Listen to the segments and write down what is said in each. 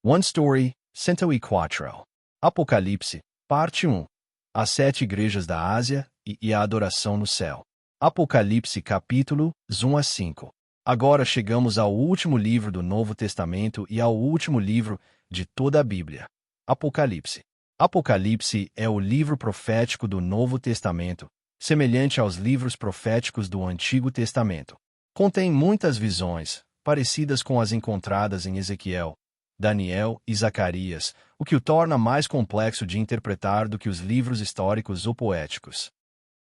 One Story, 104. Apocalipse, parte 1. As 7 igrejas da Ásia e a adoração no céu. Apocalipse capítulo 1 a 5. Agora chegamos ao último livro do Novo Testamento e ao último livro de toda a Bíblia. Apocalipse. Apocalipse é o livro profético do Novo Testamento, semelhante aos livros proféticos do Antigo Testamento. Contém muitas visões, parecidas com as encontradas em Ezequiel, Daniel e Zacarias, o que o torna mais complexo de interpretar do que os livros históricos ou poéticos.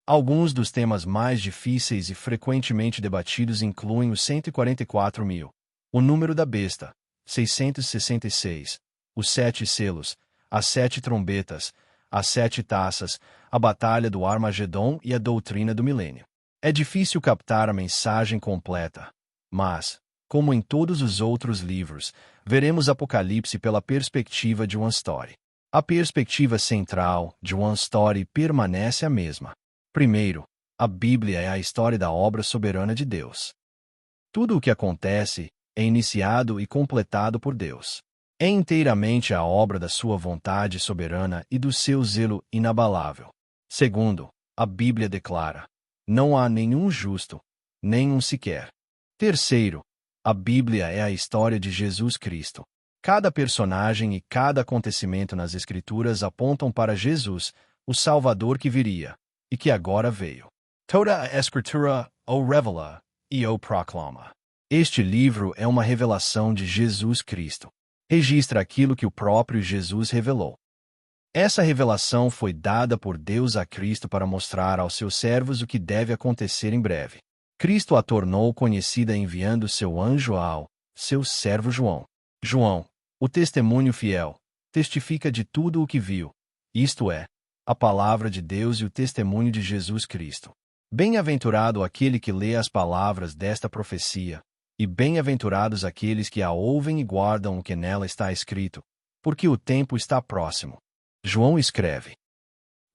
Alguns dos temas mais difíceis e frequentemente debatidos incluem os 144.000, o número da besta, 666, os 7 selos, as 7 trombetas, as 7 taças, a batalha do Armagedon e a doutrina do milênio. É difícil captar a mensagem completa, mas, como em todos os outros livros, veremos Apocalipse pela perspectiva de One Story. A perspectiva central de One Story permanece a mesma. Primeiro, a Bíblia é a história da obra soberana de Deus. Tudo o que acontece é iniciado e completado por Deus. É inteiramente a obra da sua vontade soberana e do seu zelo inabalável. Segundo, a Bíblia declara: não há nenhum justo, nenhum sequer. Terceiro, a Bíblia é a história de Jesus Cristo. Cada personagem e cada acontecimento nas Escrituras apontam para Jesus, o Salvador que viria, e que agora veio. Toda a Escritura o revela e o proclama. Este livro é uma revelação de Jesus Cristo. Registra aquilo que o próprio Jesus revelou. Essa revelação foi dada por Deus a Cristo para mostrar aos seus servos o que deve acontecer em breve. Cristo a tornou conhecida enviando seu anjo ao seu servo João. João, o testemunho fiel, testifica de tudo o que viu, isto é, a palavra de Deus e o testemunho de Jesus Cristo. Bem-aventurado aquele que lê as palavras desta profecia, e bem-aventurados aqueles que a ouvem e guardam o que nela está escrito, porque o tempo está próximo. João escreve: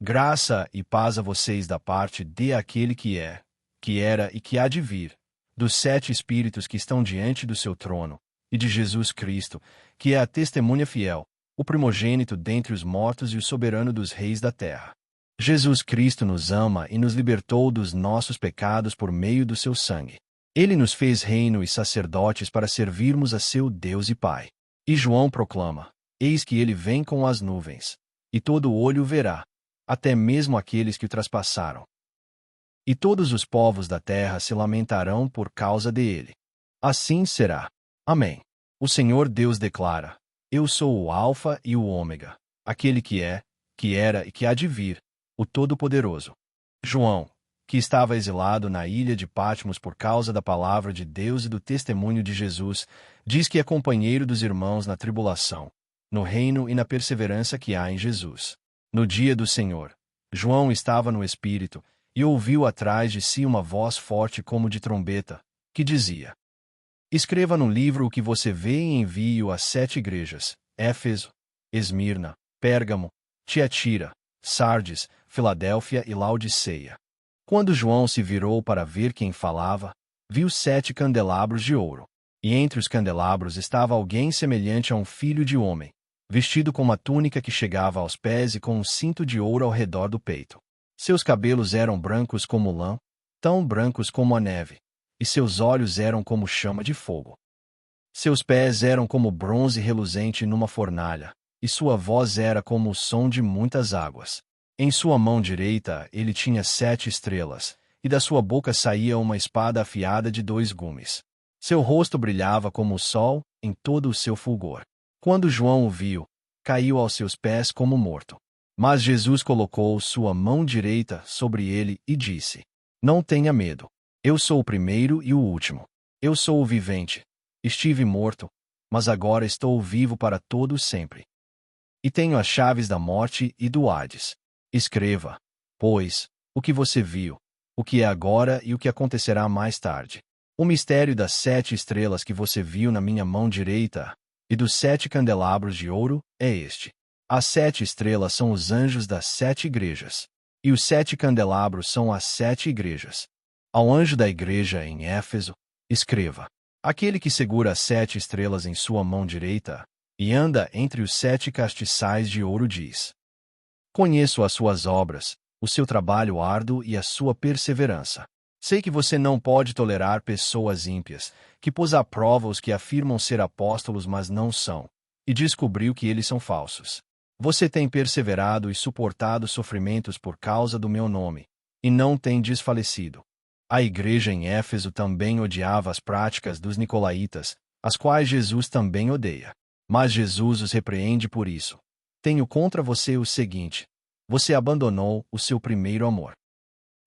graça e paz a vocês da parte de aquele que é, que era e que há de vir, dos 7 Espíritos que estão diante do seu trono, e de Jesus Cristo, que é a testemunha fiel, o primogênito dentre os mortos e o soberano dos reis da terra. Jesus Cristo nos ama e nos libertou dos nossos pecados por meio do seu sangue. Ele nos fez reino e sacerdotes para servirmos a seu Deus e Pai. E João proclama: eis que ele vem com as nuvens, e todo olho o verá, até mesmo aqueles que o traspassaram. E todos os povos da terra se lamentarão por causa dele. Assim será. Amém. O Senhor Deus declara: eu sou o Alfa e o Ômega, aquele que é, que era e que há de vir, o Todo-Poderoso. João, que estava exilado na ilha de Patmos por causa da palavra de Deus e do testemunho de Jesus, diz que é companheiro dos irmãos na tribulação, no reino e na perseverança que há em Jesus. No dia do Senhor, João estava no Espírito, e ouviu atrás de si uma voz forte como de trombeta, que dizia: escreva no livro o que você vê e envie-o às 7 igrejas: Éfeso, Esmirna, Pérgamo, Tiatira, Sardes, Filadélfia e Laodiceia. Quando João se virou para ver quem falava, viu 7 candelabros de ouro. E entre os candelabros estava alguém semelhante a um filho de homem, vestido com uma túnica que chegava aos pés e com um cinto de ouro ao redor do peito. Seus cabelos eram brancos como lã, tão brancos como a neve, e seus olhos eram como chama de fogo. Seus pés eram como bronze reluzente numa fornalha, e sua voz era como o som de muitas águas. Em sua mão direita ele tinha 7 estrelas, e da sua boca saía uma espada afiada de 2 gumes. Seu rosto brilhava como o sol, em todo o seu fulgor. Quando João o viu, caiu aos seus pés como morto. Mas Jesus colocou sua mão direita sobre ele e disse: não tenha medo. Eu sou o primeiro e o último. Eu sou o vivente. Estive morto, mas agora estou vivo para todo sempre. E tenho as chaves da morte e do Hades. Escreva, pois, o que você viu, o que é agora e o que acontecerá mais tarde. O mistério das 7 estrelas que você viu na minha mão direita, e dos 7 candelabros de ouro, é este. As 7 estrelas são os anjos das 7 igrejas, e os 7 candelabros são as 7 igrejas. Ao anjo da igreja em Éfeso, escreva: aquele que segura as 7 estrelas em sua mão direita, e anda entre os 7 castiçais de ouro diz: Conheço as suas obras, o seu trabalho árduo e a sua perseverança. Sei que você não pode tolerar pessoas ímpias, que pôs à prova os que afirmam ser apóstolos mas não são, e descobriu que eles são falsos. Você tem perseverado e suportado sofrimentos por causa do meu nome, e não tem desfalecido. A igreja em Éfeso também odiava as práticas dos nicolaítas, as quais Jesus também odeia. Mas Jesus os repreende por isso. Tenho contra você o seguinte: você abandonou o seu primeiro amor.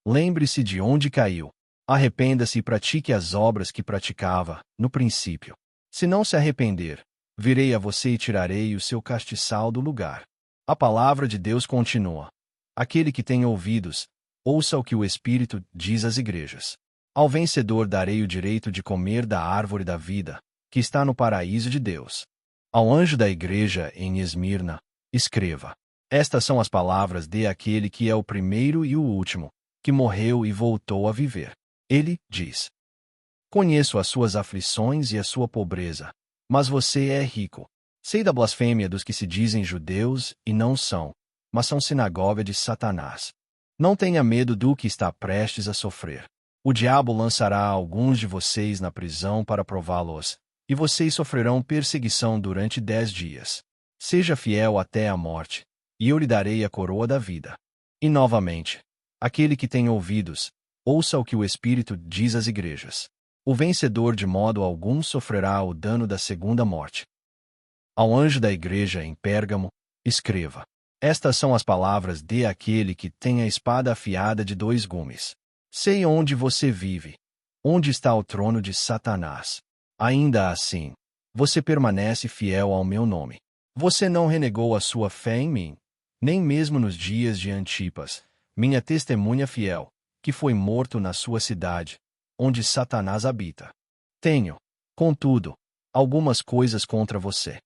Lembre-se de onde caiu. Arrependa-se e pratique as obras que praticava no princípio. Se não se arrepender, virei a você e tirarei o seu castiçal do lugar. A palavra de Deus continua. Aquele que tem ouvidos, ouça o que o Espírito diz às igrejas. Ao vencedor darei o direito de comer da árvore da vida, que está no paraíso de Deus. Ao anjo da igreja em Esmirna, escreva: Estas são as palavras de aquele que é o primeiro e o último, que morreu e voltou a viver. Ele diz: Conheço as suas aflições e a sua pobreza, mas você é rico. Sei da blasfêmia dos que se dizem judeus e não são, mas são sinagoga de Satanás. Não tenha medo do que está prestes a sofrer. O diabo lançará alguns de vocês na prisão para prová-los, e vocês sofrerão perseguição durante 10 dias. Seja fiel até a morte, e eu lhe darei a coroa da vida. E novamente, aquele que tem ouvidos, ouça o que o Espírito diz às igrejas. O vencedor de modo algum sofrerá o dano da segunda morte. Ao anjo da igreja em Pérgamo, escreva: Estas são as palavras de aquele que tem a espada afiada de 2 gumes. Sei onde você vive, onde está o trono de Satanás. Ainda assim, você permanece fiel ao meu nome. Você não renegou a sua fé em mim, nem mesmo nos dias de Antipas, minha testemunha fiel, que foi morto na sua cidade, onde Satanás habita. Tenho, contudo, algumas coisas contra você.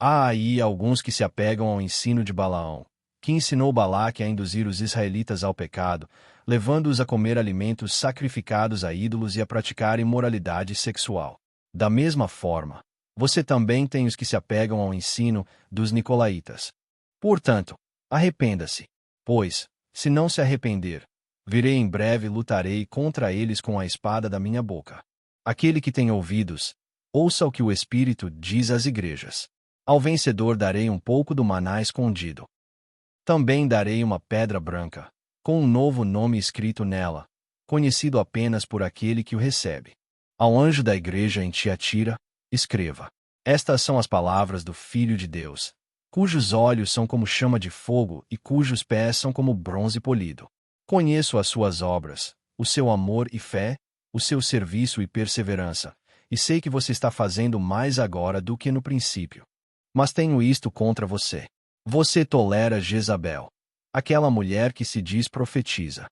Há aí alguns que se apegam ao ensino de Balaão, que ensinou Balaque a induzir os israelitas ao pecado, levando-os a comer alimentos sacrificados a ídolos e a praticar imoralidade sexual. Da mesma forma, você também tem os que se apegam ao ensino dos nicolaítas. Portanto, arrependa-se, pois, se não se arrepender, virei em breve e lutarei contra eles com a espada da minha boca. Aquele que tem ouvidos, ouça o que o Espírito diz às igrejas. Ao vencedor darei um pouco do maná escondido. Também darei uma pedra branca, com um novo nome escrito nela, conhecido apenas por aquele que o recebe. Ao anjo da igreja em Tiatira, escreva: Estas são as palavras do Filho de Deus, cujos olhos são como chama de fogo e cujos pés são como bronze polido. Conheço as suas obras, o seu amor e fé, o seu serviço e perseverança, e sei que você está fazendo mais agora do que no princípio. Mas tenho isto contra você. Você tolera Jezabel, aquela mulher que se diz profetiza.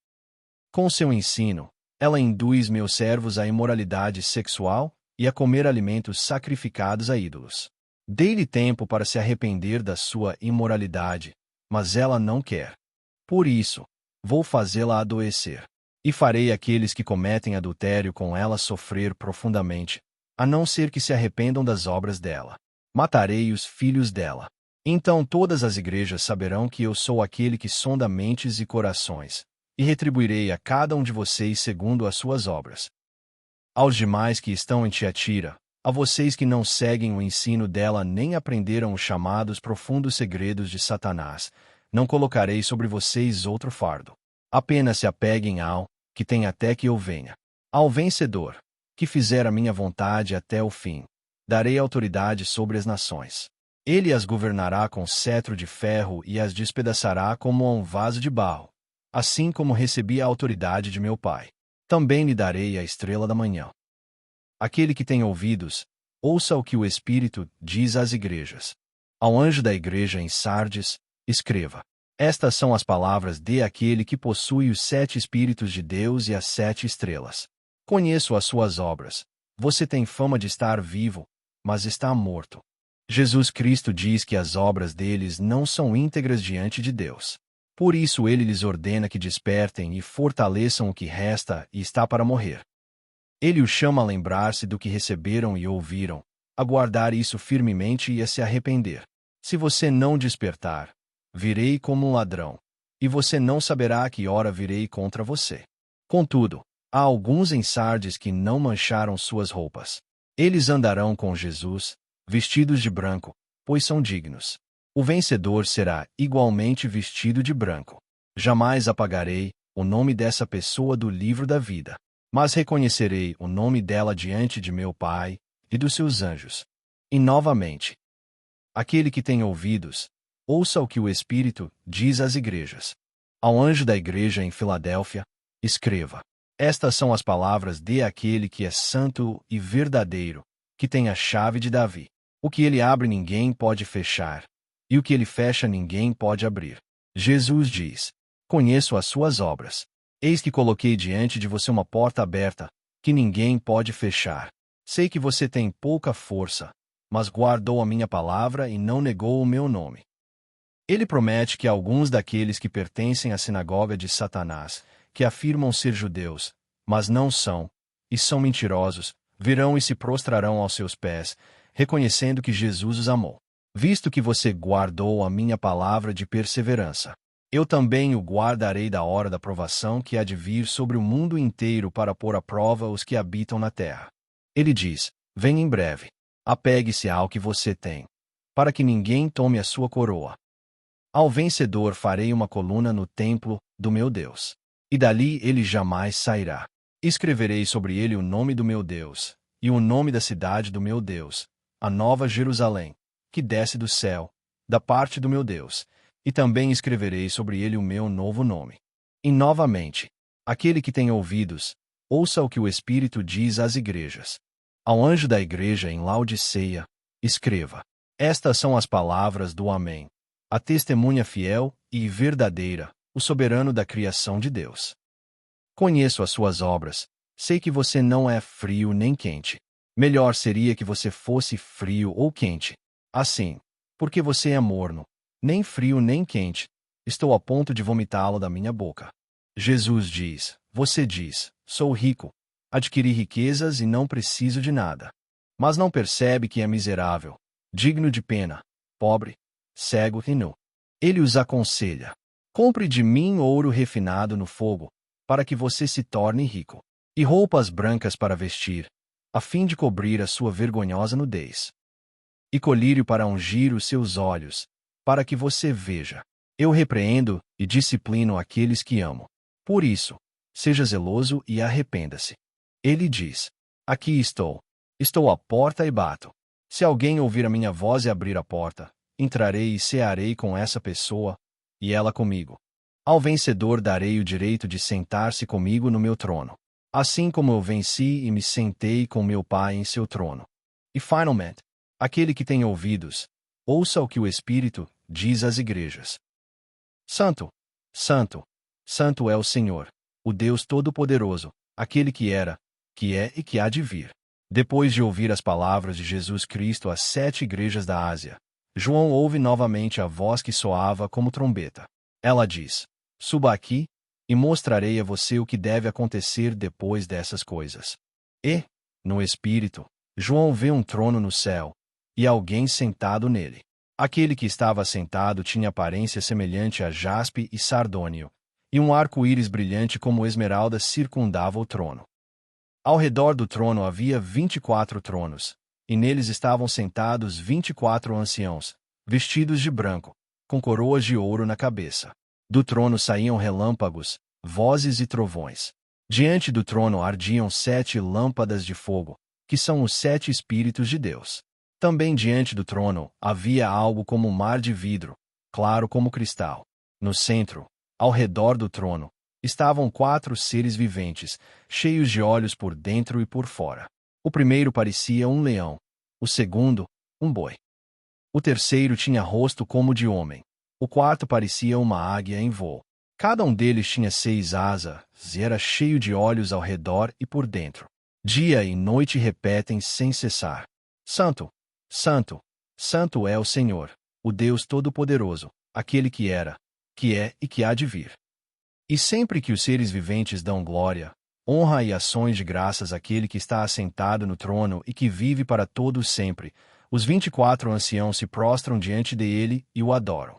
Com seu ensino, ela induz meus servos à imoralidade sexual e a comer alimentos sacrificados a ídolos. Dei-lhe tempo para se arrepender da sua imoralidade, mas ela não quer. Por isso, vou fazê-la adoecer. E farei aqueles que cometem adultério com ela sofrer profundamente, a não ser que se arrependam das obras dela. Matarei os filhos dela. Então todas as igrejas saberão que eu sou aquele que sonda mentes e corações, e retribuirei a cada um de vocês segundo as suas obras. Aos demais que estão em Tiatira, a vocês que não seguem o ensino dela nem aprenderam os chamados profundos segredos de Satanás, não colocarei sobre vocês outro fardo. Apenas se apeguem ao que tem até que eu venha. Ao vencedor, que fizer a minha vontade até o fim, darei autoridade sobre as nações. Ele as governará com cetro de ferro e as despedaçará como a um vaso de barro, assim como recebi a autoridade de meu Pai. Também lhe darei a estrela da manhã. Aquele que tem ouvidos, ouça o que o Espírito diz às igrejas. Ao anjo da igreja em Sardes, escreva: Estas são as palavras de aquele que possui os 7 Espíritos de Deus e as 7 estrelas. Conheço as suas obras. Você tem fama de estar vivo, mas está morto. Jesus Cristo diz que as obras deles não são íntegras diante de Deus. Por isso ele lhes ordena que despertem e fortaleçam o que resta e está para morrer. Ele os chama a lembrar-se do que receberam e ouviram, a guardar isso firmemente e a se arrepender. Se você não despertar, virei como um ladrão, e você não saberá a que hora virei contra você. Contudo, há alguns em Sardes que não mancharam suas roupas. Eles andarão com Jesus, vestidos de branco, pois são dignos. O vencedor será igualmente vestido de branco. Jamais apagarei o nome dessa pessoa do livro da vida, mas reconhecerei o nome dela diante de meu Pai e dos seus anjos. E novamente, aquele que tem ouvidos, ouça o que o Espírito diz às igrejas. Ao anjo da igreja em Filadélfia, escreva: estas são as palavras de aquele que é santo e verdadeiro, que tem a chave de Davi. O que ele abre ninguém pode fechar, e o que ele fecha ninguém pode abrir. Jesus diz: conheço as suas obras. Eis que coloquei diante de você uma porta aberta, que ninguém pode fechar. Sei que você tem pouca força, mas guardou a minha palavra e não negou o meu nome. Ele promete que alguns daqueles que pertencem à sinagoga de Satanás, que afirmam ser judeus, mas não são, e são mentirosos, virão e se prostrarão aos seus pés, reconhecendo que Jesus os amou. Visto que você guardou a minha palavra de perseverança, eu também o guardarei da hora da provação que há de vir sobre o mundo inteiro para pôr à prova os que habitam na terra. Ele diz: vem em breve. Apegue-se ao que você tem, para que ninguém tome a sua coroa. Ao vencedor farei uma coluna no templo do meu Deus, e dali ele jamais sairá. Escreverei sobre ele o nome do meu Deus, e o nome da cidade do meu Deus, a nova Jerusalém, que desce do céu, da parte do meu Deus, e também escreverei sobre ele o meu novo nome. E novamente, aquele que tem ouvidos, ouça o que o Espírito diz às igrejas. Ao anjo da igreja em Laodiceia, escreva: estas são as palavras do Amém, a testemunha fiel e verdadeira, o soberano da criação de Deus. Conheço as suas obras, sei que você não é frio nem quente. Melhor seria que você fosse frio ou quente. Assim, porque você é morno, nem frio nem quente, estou a ponto de vomitá-lo da minha boca. Jesus diz: você diz, sou rico, adquiri riquezas e não preciso de nada. Mas não percebe que é miserável, digno de pena, pobre, cego e nu. Ele os aconselha: compre de mim ouro refinado no fogo, para que você se torne rico, e roupas brancas para vestir, a fim de cobrir a sua vergonhosa nudez, e colírio para ungir os seus olhos, para que você veja. Eu repreendo e disciplino aqueles que amo. Por isso, seja zeloso e arrependa-se. Ele diz: aqui estou à porta e bato. Se alguém ouvir a minha voz e abrir a porta, entrarei e cearei com essa pessoa, e ela comigo. Ao vencedor darei o direito de sentar-se comigo no meu trono, assim como eu venci e me sentei com meu Pai em seu trono. E finalmente, aquele que tem ouvidos, ouça o que o Espírito diz às igrejas. Santo, santo, santo é o Senhor, o Deus Todo-Poderoso, aquele que era, que é e que há de vir. Depois de ouvir as palavras de Jesus Cristo às 7 igrejas da Ásia, João ouve novamente a voz que soava como trombeta. Ela diz: suba aqui, e mostrarei a você o que deve acontecer depois dessas coisas. E, no Espírito, João vê um trono no céu, e alguém sentado nele. Aquele que estava sentado tinha aparência semelhante a jaspe e sardônio, e um arco-íris brilhante como esmeralda circundava o trono. Ao redor do trono havia 24 tronos, e neles estavam sentados 24 anciãos, vestidos de branco, com coroas de ouro na cabeça. Do trono saíam relâmpagos, vozes e trovões. Diante do trono ardiam 7 lâmpadas de fogo, que são os 7 Espíritos de Deus. Também diante do trono havia algo como um mar de vidro, claro como cristal. No centro, ao redor do trono, estavam 4 seres viventes, cheios de olhos por dentro e por fora. O primeiro parecia um leão, o segundo, um boi. O terceiro tinha rosto como de homem. O quarto parecia uma águia em voo. Cada um deles tinha 6 asas e era cheio de olhos ao redor e por dentro. Dia e noite repetem sem cessar: Santo, Santo, Santo é o Senhor, o Deus Todo-Poderoso, aquele que era, que é e que há de vir. E sempre que os seres viventes dão glória, honra e ações de graças àquele que está assentado no trono e que vive para todos sempre. Os 24 anciãos se prostram diante dele e o adoram.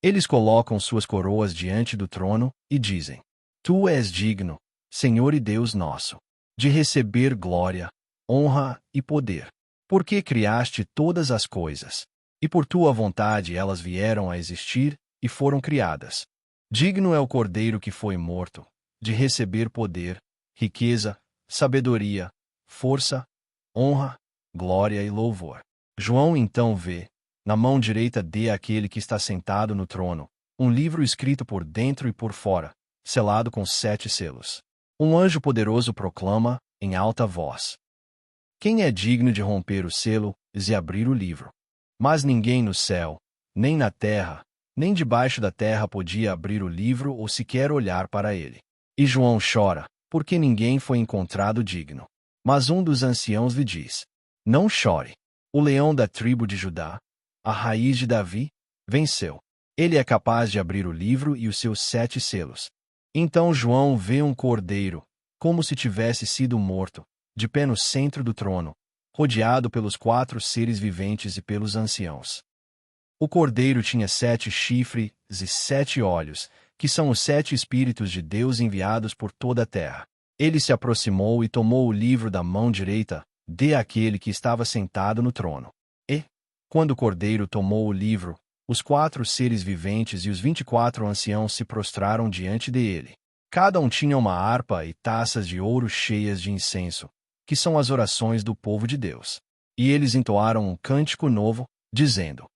Eles colocam suas coroas diante do trono e dizem: Tu és digno, Senhor e Deus nosso, de receber glória, honra e poder. Porque criaste todas as coisas, e por tua vontade elas vieram a existir e foram criadas. Digno é o Cordeiro que foi morto, de receber poder, riqueza, sabedoria, força, honra, glória e louvor. João então vê, na mão direita daquele que está sentado no trono, um livro escrito por dentro e por fora, selado com 7 selos. Um anjo poderoso proclama, em alta voz: Quem é digno de romper o selo e abrir o livro? Mas ninguém no céu, nem na terra, nem debaixo da terra podia abrir o livro ou sequer olhar para ele. E João chora, porque ninguém foi encontrado digno. Mas um dos anciãos lhe diz: Não chore. O leão da tribo de Judá, a raiz de Davi, venceu. Ele é capaz de abrir o livro e os seus 7 selos. Então João vê um cordeiro, como se tivesse sido morto, de pé no centro do trono, rodeado pelos 4 seres viventes e pelos anciãos. O cordeiro tinha 7 chifres e 7 olhos, que são os 7 Espíritos de Deus enviados por toda a terra. Ele se aproximou e tomou o livro da mão direita daquele que estava sentado no trono. E, quando o cordeiro tomou o livro, os 4 seres viventes e os 24 anciãos se prostraram diante dele. Cada um tinha uma harpa e taças de ouro cheias de incenso, que são as orações do povo de Deus. E eles entoaram um cântico novo, dizendo: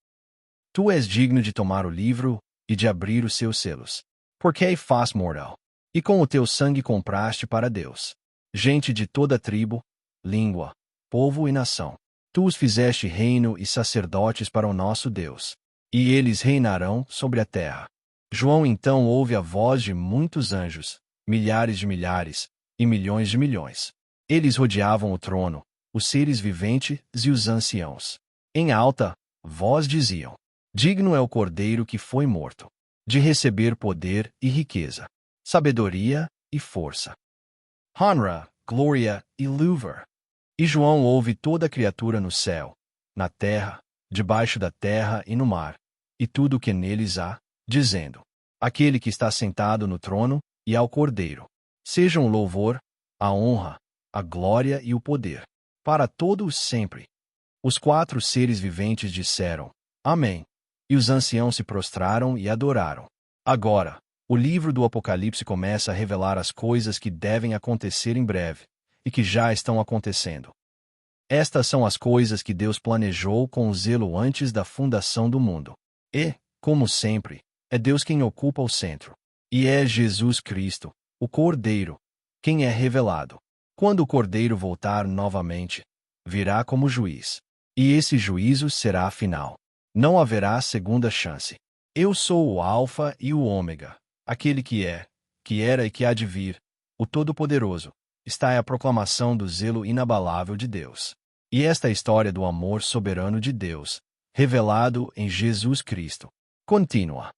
Tu és digno de tomar o livro e de abrir os seus selos. Porque faz mortal. E com o teu sangue compraste para Deus gente de toda tribo, língua, povo e nação. Tu os fizeste reino e sacerdotes para o nosso Deus, e eles reinarão sobre a terra. João então ouve a voz de muitos anjos, milhares de milhares, e milhões de milhões. Eles rodeavam o trono, os seres viventes e os anciãos. Em alta voz diziam: Digno é o Cordeiro que foi morto, de receber poder e riqueza, sabedoria e força, honra, glória e louvor. E João ouve toda criatura no céu, na terra, debaixo da terra e no mar, e tudo o que neles há, dizendo: Aquele que está sentado no trono e ao Cordeiro, sejam o louvor, a honra, a glória e o poder, para todos sempre. Os 4 seres viventes disseram: Amém. E os anciãos se prostraram e adoraram. Agora, o livro do Apocalipse começa a revelar as coisas que devem acontecer em breve, e que já estão acontecendo. Estas são as coisas que Deus planejou com zelo antes da fundação do mundo. E, como sempre, é Deus quem ocupa o centro. E é Jesus Cristo, o Cordeiro, quem é revelado. Quando o Cordeiro voltar novamente, virá como juiz. E esse juízo será final. Não haverá segunda chance. Eu sou o Alfa e o Ômega, aquele que é, que era e que há de vir, o Todo-Poderoso. Está é a proclamação do zelo inabalável de Deus. E esta é a história do amor soberano de Deus, revelado em Jesus Cristo. Contínua.